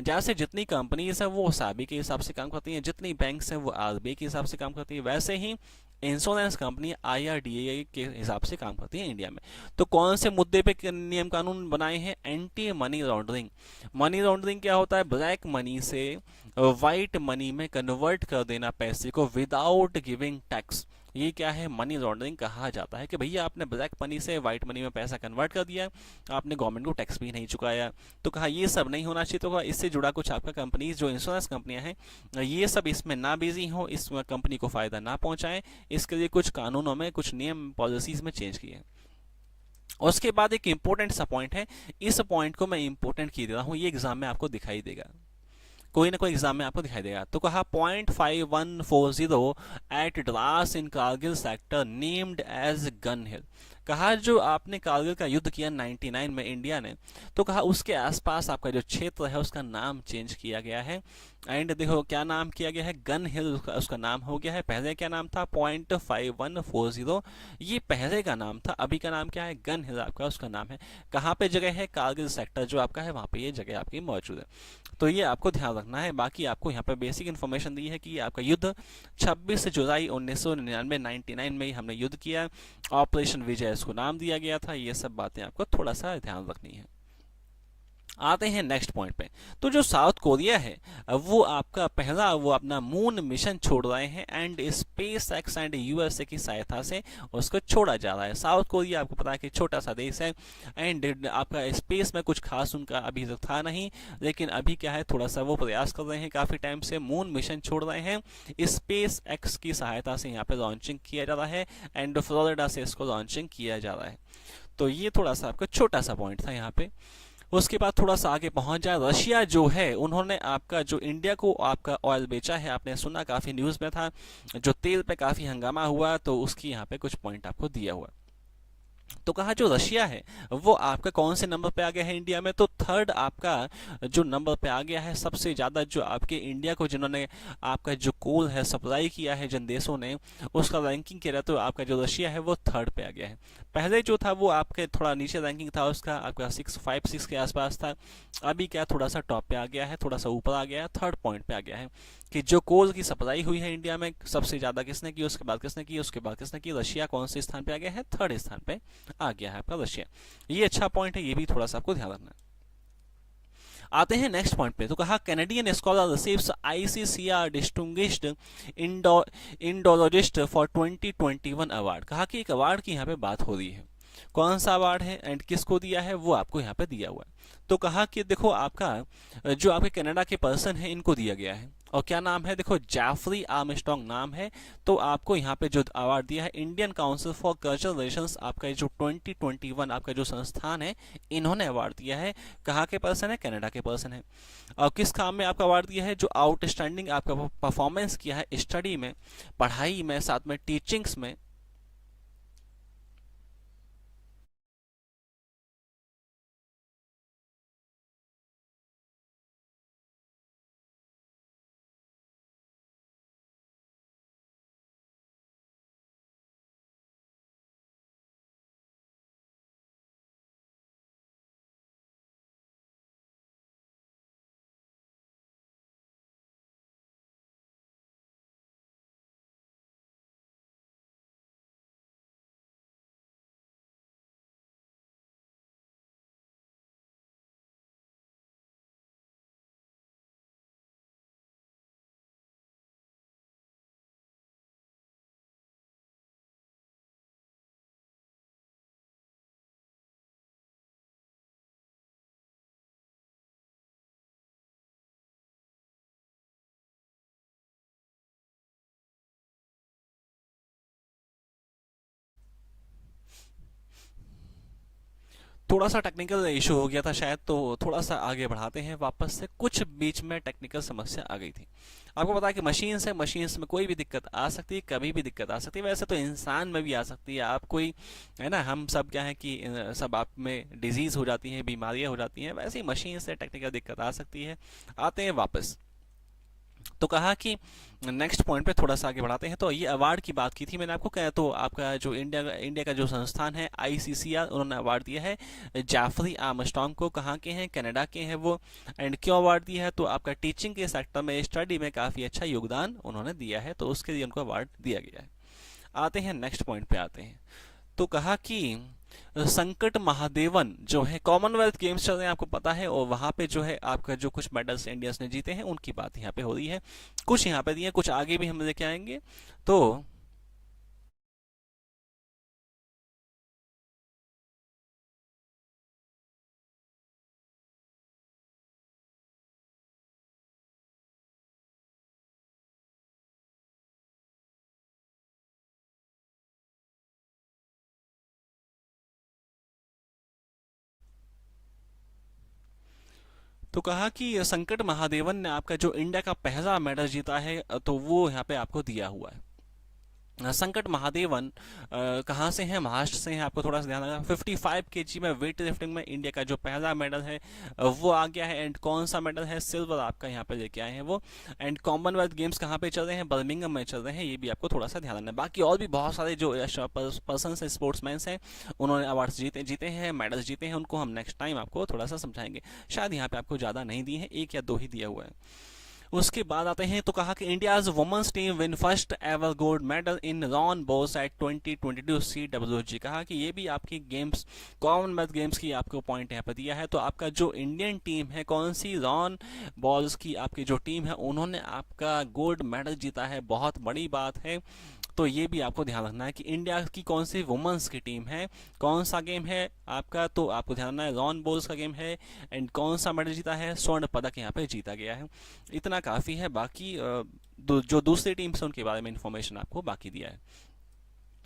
जैसे जितनी कंपनीज हैं वो साबी के हिसाब से काम करती हैं, जितनी बैंक्स हैं वो आरबीआई के हिसाब से काम करती है, वैसे ही इंश्योरेंस कंपनी आईआरडीए के हिसाब से काम करती है इंडिया में। तो कौन से मुद्दे पे नियम कानून बनाए हैं, anti money laundering. Money laundering क्या होता है, ब्लैक मनी से वाइट मनी में कन्वर्ट कर देना पैसे को विदाउट गिविंग टैक्स, ये क्या है, मनी लॉन्ड्रिंग कहा जाता है। कि भैया आपने ब्लैक मनी से वाइट मनी में पैसा कन्वर्ट कर दिया, आपने गवर्नमेंट को टैक्स भी नहीं चुकाया। तो कहा ये सब नहीं होना चाहिए। तो कहा इससे जुड़ा कुछ आपका कंपनीज जो इंश्योरेंस कंपनियां हैं ये सब इसमें ना बिजी हो, इस कंपनी को फायदा ना पहुंचाएं, इसके लिए कुछ कानूनों में कुछ नियम पॉलिसीज में चेंज किए। उसके बाद एक इंपॉर्टेंट सा पॉइंट है, इस पॉइंट को मैं इंपॉर्टेंट की दे रहा हूँ, ये एग्जाम में आपको दिखाई देगा, कोई ना कोई एग्जाम में आपको दिखाई देगा। तो कहा 0.5140 at Dras in Kargil sector named as Gun Hill. कहा जो आपने कारगिल का युद्ध किया 99 में इंडिया ने, तो कहा उसके आसपास आपका जो क्षेत्र है उसका नाम चेंज किया गया है। एंड देखो क्या नाम किया गया है, गन हिल उसका नाम हो गया है। पहले क्या नाम था, 0.5140, ये पहले का नाम था, अभी का नाम क्या है, गन हिल आपका उसका नाम है। कहाँ पे जगह है, कारगिल सेक्टर जो आपका है वहाँ पे ये जगह आपकी मौजूद है। तो ये आपको ध्यान रखना है। बाकी आपको यहाँ पे बेसिक इन्फॉर्मेशन दी है कि आपका युद्ध 26 जुलाई 1999 99 में ही हमने युद्ध किया, ऑपरेशन विजय इसको नाम दिया गया था। ये सब बातें आपको थोड़ा सा ध्यान रखनी है। आते हैं नेक्स्ट पॉइंट पे। तो जो साउथ कोरिया है वो आपका पहला वो अपना मून मिशन छोड़ रहे हैं and space x and USA की सहायता से उसको छोड़ा जा रहा है। साउथ कोरिया आपको पता है कि छोटा सा देश है एंड आपका स्पेस में कुछ खास उनका अभी तक था नहीं, लेकिन अभी क्या है थोड़ा सा वो प्रयास कर रहे हैं, काफ़ी टाइम से मून मिशन छोड़ रहे हैं। स्पेस एक्स की सहायता से यहाँ पे लॉन्चिंग किया जा रहा है एंड फ्लोरिडा से इसको लॉन्चिंग किया जा रहा है। तो ये थोड़ा सा आपका छोटा सा पॉइंट था यहाँ पे। उसके बाद थोड़ा सा आगे पहुंच जाए, रशिया जो है उन्होंने आपका जो इंडिया को आपका ऑयल बेचा है, आपने सुना काफ़ी न्यूज़ में था, जो तेल पे काफ़ी हंगामा हुआ, तो उसकी यहाँ पे कुछ पॉइंट आपको दिया हुआ। तो कहा जो रशिया है वो आपका कौन से नंबर पे आ गया है इंडिया में, तो थर्ड आपका जो नंबर पे आ गया है। सबसे ज़्यादा जो आपके इंडिया को जिन्होंने आपका जो कोल है सप्लाई किया है जिन देशों ने, उसका रैंकिंग किया तो आपका जो रशिया है वो थर्ड पे आ गया है। पहले जो था वो आपके थोड़ा नीचे रैंकिंग था उसका, आपका 656 के आसपास था। अभी क्या थोड़ा सा टॉप पे आ गया है, थोड़ा सा ऊपर आ गया है, थर्ड पॉइंट पे आ गया है कि जो कोल की सप्लाई हुई है इंडिया में सबसे ज़्यादा किसने की, उसके बाद किसने की, उसके बाद किसने की, रशिया कौन से स्थान पे आ गया है, थर्ड स्थान पे आ गया है आपका रशिया। ये अच्छा पॉइंट है, ये भी थोड़ा सा आपको ध्यान रखना है। आते हैं नेक्स्ट पॉइंट पे। तो कहा Canadian scholar receives ICCR distinguished Indologist for 2021 award. कहा कि एक अवार्ड की यहाँ पे बात हो रही है, कौन सा अवार्ड है एंड किसको दिया है वो आपको यहाँ पे दिया हुआ है। तो कहा कि देखो आपका जो आपके कनाडा के पर्सन है इनको दिया गया है, और क्या नाम है, देखो जैफरी आर्मस्ट्रॉन्ग नाम है। तो आपको यहाँ पे जो अवार्ड दिया है Indian council for cultural relations, आपका जो 2021 आपका जो संस्थान है इन्होंने अवार्ड दिया है। कहाँ के पर्सन है, कनाडा के पर्सन है। और किस काम में आपका अवार्ड दिया है, जो आउटस्टैंडिंग आपका परफॉर्मेंस किया है स्टडी में, पढ़ाई में, साथ में टीचिंग्स में, थोड़ा सा टेक्निकल इशू हो गया था शायद, तो थोड़ा सा आगे बढ़ाते हैं वापस से। कुछ बीच में टेक्निकल समस्या आ गई थी। आपको पता है कि मशीन्स है, मशीन्स में कोई भी दिक्कत आ सकती है, कभी भी दिक्कत आ सकती है। वैसे तो इंसान में भी आ सकती है, आप कोई है ना, हम सब क्या है कि सब आप में डिजीज़ हो जाती हैं, बीमारियां हो जाती हैं, वैसे ही मशीन से टेक्निकल दिक्कत आ सकती है। आते हैं वापस। तो कहा कि नेक्स्ट पॉइंट पे थोड़ा सा आगे बढ़ाते हैं। तो ये अवार्ड की बात की थी मैंने आपको, क्या तो आपका जो इंडिया का जो संस्थान है आईसीसीआर, उन्होंने अवार्ड दिया है जैफरी आर्मस्ट्रांग को। कहाँ के हैं? कनाडा के हैं वो। एंड क्यों अवार्ड दिया है? तो आपका टीचिंग के सेक्टर में, स्टडी में काफ़ी अच्छा योगदान उन्होंने दिया है, तो उसके लिए उनको अवार्ड दिया गया है। आते हैं नेक्स्ट पॉइंट पे आते हैं। तो कहा कि संकट महादेवन जो है, कॉमनवेल्थ गेम्स चल रहे हैं आपको पता है, और वहां पे जो है आपका जो कुछ मेडल्स इंडिया ने जीते हैं उनकी बात यहाँ पे हो रही है। कुछ यहाँ पे दिए, कुछ आगे भी हम लेके आएंगे। तो कहा कि संकट महादेवन ने आपका जो इंडिया का पहला मेडल जीता है, तो वो यहाँ पे आपको दिया हुआ है। संकट महादेवन कहाँ से हैं? महाराष्ट्र से हैं। आपको थोड़ा सा ध्यान रखना। 55 केजी में वेट लिफ्टिंग में इंडिया का जो पहला मेडल है वो आ गया है। एंड कौन सा मेडल है? सिल्वर आपका यहाँ पे लेके आए हैं वो। एंड कॉमनवेल्थ गेम्स कहाँ पे चल रहे हैं? बर्मिंघम में चल रहे हैं। ये भी आपको थोड़ा सा ध्यान रखना है। बाकी और भी बहुत सारे जो पर्सन है, स्पोर्ट्समैन हैं, उन्होंने अवार्ड्स जीते जीते हैं, मेडल्स जीते हैं, उनको हम नेक्स्ट टाइम आपको थोड़ा सा समझाएंगे। शायद यहाँ पे आपको ज़्यादा नहीं दिए हैं, एक या दो ही दिया हुआ है। उसके बाद आते हैं। तो कहा कि India's women's team win first ever gold medal in lawn bowls at 2022 CWG। कहा कि ये भी आपकी गेम्स, कॉमनवेल्थ गेम्स की आपको पॉइंट यहाँ पर दिया है। तो आपका जो इंडियन टीम है, कौन सी लॉन बॉल्स की आपकी जो टीम है, उन्होंने आपका गोल्ड मेडल जीता है, बहुत बड़ी बात है। तो ये भी आपको ध्यान रखना है कि इंडिया की कौन सी वुमेन्स की टीम है, कौन सा गेम है आपका, तो आपको ध्यान रखना है लॉन बॉल्स का गेम है। एंड कौन सा मेडल जीता है? स्वर्ण पदक यहाँ पे जीता गया है। इतना काफ़ी है। बाकी जो दूसरी टीम्स है उनके बारे में इंफॉर्मेशन आपको बाकी दिया है।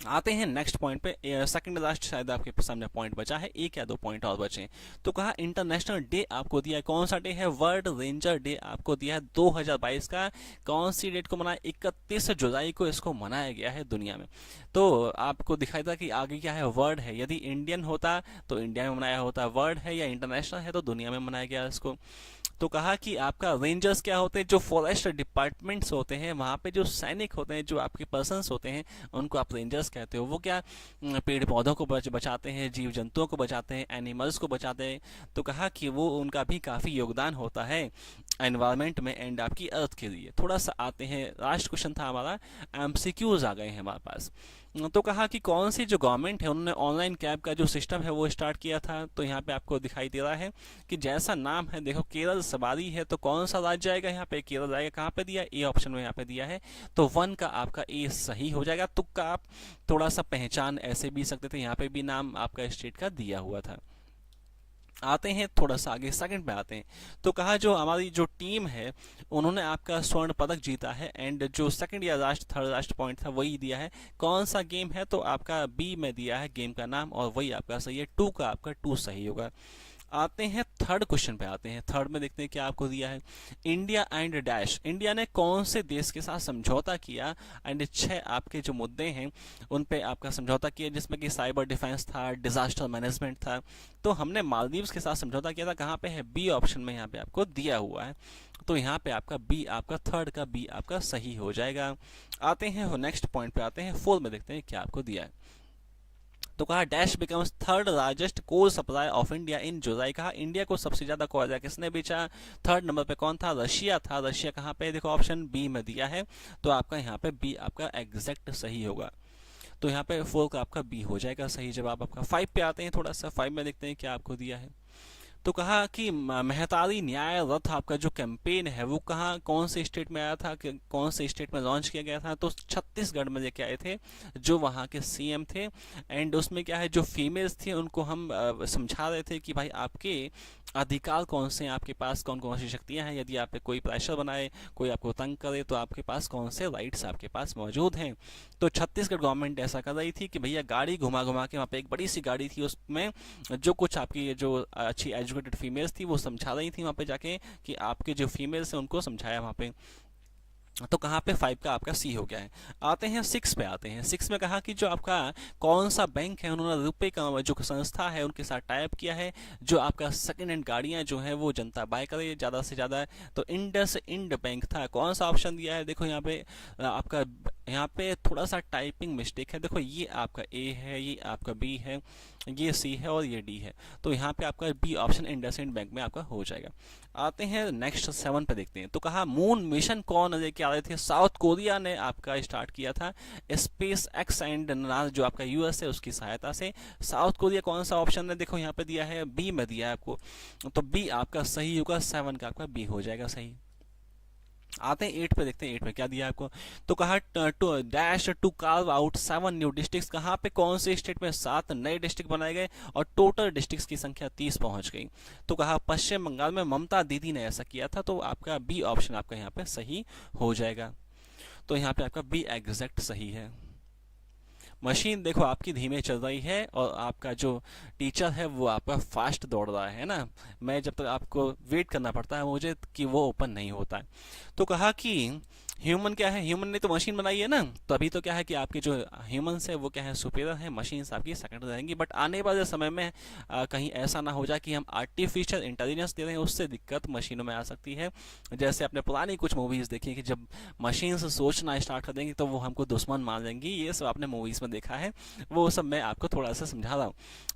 आते हैं नेक्स्ट पॉइंट पे। सेकंड लास्ट शायद आपके सामने पॉइंट बचा है, एक या दो पॉइंट और बचे हैं। तो कहा इंटरनेशनल डे आपको दिया है। कौन सा डे है? वर्ल्ड रेंजर डे आपको दिया है 2022 का। कौन सी डेट को मनाया? 31 जुलाई को इसको मनाया गया है दुनिया में। तो आपको दिखाई था कि आगे क्या है? वर्ड है। यदि इंडियन होता तो इंडिया में मनाया होता, वर्ड है या इंटरनेशनल है तो दुनिया में मनाया गया इसको। तो कहा कि आपका रेंजर्स क्या होते हैं? जो फॉरेस्ट डिपार्टमेंट्स होते हैं, वहाँ पे जो सैनिक होते हैं, जो आपके पर्सन्स होते हैं, उनको आप रेंजर्स कहते हो। वो क्या पेड़ पौधों को बचाते हैं, जीव जंतुओं को बचाते हैं, एनिमल्स को बचाते हैं। तो कहा कि वो उनका भी काफ़ी योगदान होता है एनवायरनमेंट में एंड आपकी अर्थ के लिए। थोड़ा सा आते हैं, लास्ट क्वेश्चन था हमारा, एमसीक्यूज आ गए हैं हमारे पास। तो कहा कि कौन सी जो गवर्नमेंट है उन्होंने ऑनलाइन कैब का जो सिस्टम है वो स्टार्ट किया था। तो यहाँ पे आपको दिखाई दे रहा है कि जैसा नाम है, देखो केरल सवारी है, तो कौन सा राज्य आएगा यहाँ पे? केरल आएगा। कहाँ पे दिया? ए ऑप्शन में यहाँ पे दिया है। तो वन का आपका ए सही हो जाएगा। तुक्का आप थोड़ा सा पहचान ऐसे भी सकते थे, यहाँ पे भी नाम आपका स्टेट का दिया हुआ था। आते हैं थोड़ा सा आगे, सेकंड पे आते हैं। तो कहा जो हमारी जो टीम है उन्होंने आपका स्वर्ण पदक जीता है। एंड जो सेकंड या लास्ट थर्ड लास्ट पॉइंट था वही दिया है। कौन सा गेम है? तो आपका बी में दिया है गेम का नाम, और वही आपका सही है। टू का आपका टू सही होगा। आते हैं थर्ड क्वेश्चन पे आते हैं। थर्ड में देखते हैं क्या आपको दिया है। इंडिया एंड डैश, इंडिया ने कौन से देश के साथ समझौता किया? एंड 6 आपके जो मुद्दे हैं उन पे आपका समझौता किया, जिसमें कि साइबर डिफेंस था, डिजास्टर मैनेजमेंट था। तो हमने मालदीव्स के साथ समझौता किया था। कहाँ पे है? बी ऑप्शन में यहाँ पे आपको दिया हुआ है। तो यहाँ पे आपका बी, आपका थर्ड का बी आपका सही हो जाएगा। आते हैं नेक्स्ट पॉइंट पे आते हैं। फोर्थ में देखते हैं क्या आपको दिया है। तो कहा dash becomes third largest coal supply of India in July. कहा इंडिया को सबसे ज्यादा कोयला किसने बेचा? थर्ड नंबर पे कौन था? रशिया था। रशिया कहाँ पे? देखो ऑप्शन बी में दिया है। तो आपका यहाँ पे बी आपका एग्जैक्ट सही होगा। तो यहाँ पे 4 का आपका बी हो जाएगा सही जवाब आपका। 5 पे आते हैं। थोड़ा सा 5 में देखते हैं क्या आपको दिया है। तो कहा कि महतारी न्याय रथ आपका जो कैंपेन है वो कहाँ कौन से स्टेट में आया था, कौन से स्टेट में लॉन्च किया गया था, तो छत्तीसगढ़ में लेके आए थे जो वहाँ के सीएम थे। एंड उसमें क्या है, जो फीमेल्स थी उनको हम समझा रहे थे कि भाई आपके अधिकार कौन से हैं, आपके पास कौन कौन सी शक्तियां हैं, यदि आप पे कोई प्रेशर बनाए, कोई आपको तंग करे, तो आपके पास कौन से राइट्स आपके पास मौजूद हैं। तो छत्तीसगढ़ गवर्नमेंट ऐसा कर रही थी कि भैया गाड़ी घुमा घुमा के, वहाँ पे एक बड़ी सी गाड़ी थी, उसमें जो कुछ आपकी जो अच्छी एजुकेटेड फीमेल्स थी वो समझा रही थी वहाँ पे जाके, कि आपके जो फीमेल्स हैं उनको समझाया वहाँ पे। तो कहाँ पे 5 का आपका सी हो गया है। आते हैं 6 पे, आते हैं 6 में कहा कि जो आपका कौन सा बैंक है, उन्होंने रुपए का जो संस्था है उनके साथ टाइप किया है, जो आपका सेकंड हैंड गाड़ियां जो है वो जनता बाय करे ज़्यादा से ज़्यादा। तो इंडस इंड बैंक था। कौन सा ऑप्शन दिया है, देखो यहाँ पे आपका, यहाँ पे थोड़ा सा टाइपिंग मिस्टेक है। देखो ये आपका ए है, ये आपका बी है, ये सी है और ये डी है। तो यहाँ पे आपका बी ऑप्शन इंडसइंड बैंक में आपका हो जाएगा। आते हैं नेक्स्ट 7 पे देखते हैं। तो कहा मून मिशन कौन लेके आ रहे थे, साउथ कोरिया ने आपका स्टार्ट किया था। स्पेस एक्स एंड जो आपका यूएस है उसकी सहायता से। साउथ कोरिया कौन सा ऑप्शन है, देखो यहाँ पे दिया है बी में दिया है आपको, तो बी आपका सही होगा, 7 का आपका बी हो जाएगा सही। आते हैं 8 पे, देखते हैं 8 में क्या दिया आपको। तो कहा to carve out 7 new districts. कहाँ पे, कौन से स्टेट में 7 नए डिस्ट्रिक्ट बनाए गए और टोटल डिस्ट्रिक्ट्स की संख्या 30 पहुंच गई। तो कहा पश्चिम बंगाल में ममता दीदी ने ऐसा किया था। तो आपका बी ऑप्शन आपका यहाँ पे सही हो जाएगा। तो यहाँ पे आपका बी एग्जैक्ट सही है। मशीन देखो आपकी धीमे चल रही है और आपका जो टीचर है वो आपका फास्ट दौड़ रहा है ना। मैं जब तक आपको वेट करना पड़ता है मुझे कि वो ओपन नहीं होता है। तो कहा कि ह्यूमन क्या है, ह्यूमन ने तो मशीन बनाई है ना, तो अभी तो क्या है कि आपके जो ह्यूमंस है वो क्या है सुपीरियर है, मशीन्स आपकी सेकंड रहेंगी। बट आने वाले समय में कहीं ऐसा ना हो जाए कि हम आर्टिफिशियल इंटेलिजेंस दे रहे हैं, उससे दिक्कत मशीनों में आ सकती है। जैसे आपने पुरानी कुछ मूवीज देखी कि जब मशीन से सोचना स्टार्ट कर देंगी तो वो हमको दुश्मन मान लेंगी। ये सब आपने मूवीज में देखा है, वो सब मैं आपको थोड़ा सा समझा रहा हूँ।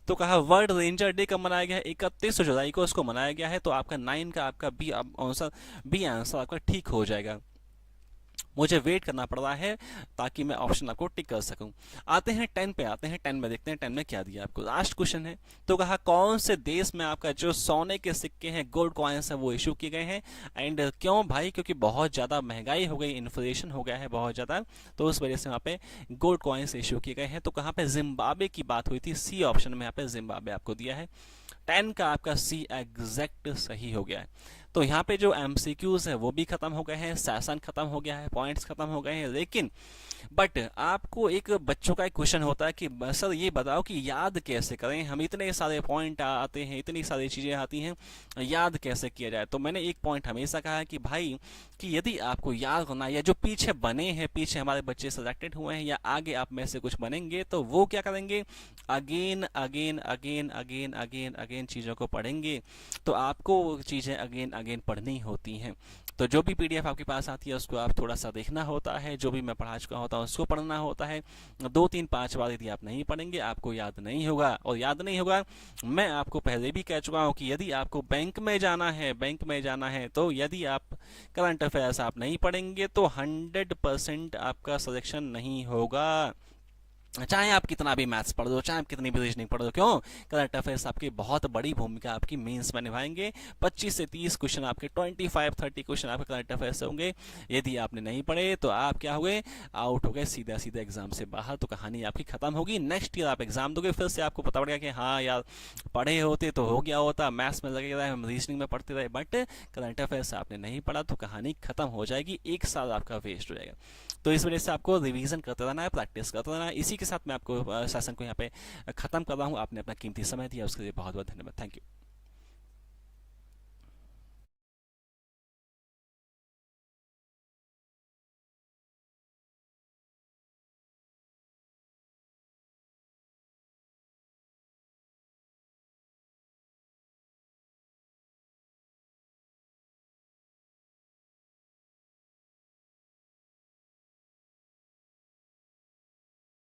तो कहा वर्ल्ड रेंजर डे कब मनाया गया है, 31 जुलाई को उसको मनाया गया है। तो आपका 9 का आपका बी आंसर आपका ठीक हो जाएगा। मुझे वेट करना पड़ रहा है ताकि मैं ऑप्शन आपको टिक कर सकूं। आते हैं 10 पे, आते हैं 10 में, देखते हैं 10 में क्या दिया आपको। लास्ट क्वेश्चन है। तो कहा कौन से देश में आपका जो सोने के सिक्के हैं, गोल्ड कॉइन्स हैं, वो इशू किए गए हैं। एंड क्यों भाई, क्योंकि बहुत ज़्यादा महंगाई हो गई, इन्फ्लेशन हो गया है बहुत ज़्यादा, तो उस वजह से वहाँ पे गोल्ड कॉइन्स इशू किए गए हैं। तो कहाँ पे जिम्बाब्वे की बात हुई थी, सी ऑप्शन में यहाँ पे जिम्बाब्वे आपको दिया है। 10 का आपका सी एग्जैक्ट सही हो गया है। तो यहाँ पे जो एमसीक्यूज है वो भी खत्म हो गए हैं, सेशन खत्म हो गया है, पॉइंट्स खत्म हो गए हैं। लेकिन बट आपको एक बच्चों का एक क्वेश्चन होता है कि सर ये बताओ कि याद कैसे करें, हम इतने सारे पॉइंट आते हैं, इतनी सारी चीज़ें आती हैं, याद कैसे किया जाए। तो मैंने एक पॉइंट हमेशा कहा है कि भाई कि यदि आपको याद करना, या जो पीछे बने हैं, पीछे हमारे बच्चे सेलेक्टेड हुए हैं, या आगे आप में से कुछ बनेंगे, तो वो क्या करेंगे, again again again again again again चीज़ों को पढ़ेंगे। तो आपको चीज़ें अगेन अगेन पढ़नी होती हैं। तो जो भी पीडीएफ आपके पास आती है उसको आप थोड़ा सा देखना होता है, जो भी मैं पढ़ा चुका होता हूँ उसको पढ़ना होता है। 2 3 5 बार यदि आप नहीं पढ़ेंगे आपको याद नहीं होगा। और याद नहीं होगा, मैं आपको पहले भी कह चुका हूँ कि यदि आपको बैंक में जाना है, बैंक में जाना है, तो यदि आप करंट अफेयर्स आप नहीं पढ़ेंगे तो 100% आपका सिलेक्शन नहीं होगा। चाहे आप कितना भी मैथ्स पढ़ दो, चाहे आप कितनी भी रीजनिंग पढ़ दो, क्यों, करंट अफेयर्स आपकी बहुत बड़ी भूमिका आपकी मेंस में निभाएंगे। 25 से 30 क्वेश्चन आपके, 25-30 क्वेश्चन आपके करंट अफेयर्स से होंगे। यदि आपने नहीं पढ़े तो आप क्या हो गए, आउट हो गए, सीधा सीधा एग्जाम से बाहर। तो कहानी आपकी खत्म होगी। नेक्स्ट ईयर आप एग्जाम दोगे, फिर से आपको पता पड़ेगा कि हाँ यार पढ़े होते तो हो गया होता, मैथ्स में लगे रहे, हम रीजनिंग में पढ़ते रहे, बट करंट अफेयर्स आपने नहीं पढ़ा, तो कहानी खत्म हो जाएगी, 1 साल आपका वेस्ट हो जाएगा। तो इस वजह से आपको रिवीजन करते रहना है, प्रैक्टिस करते रहना है। इसी के साथ मैं आपको सेशन को यहाँ पे खत्म कर रहा हूँ। आपने अपना कीमती समय दिया उसके लिए बहुत बहुत धन्यवाद। Thank you.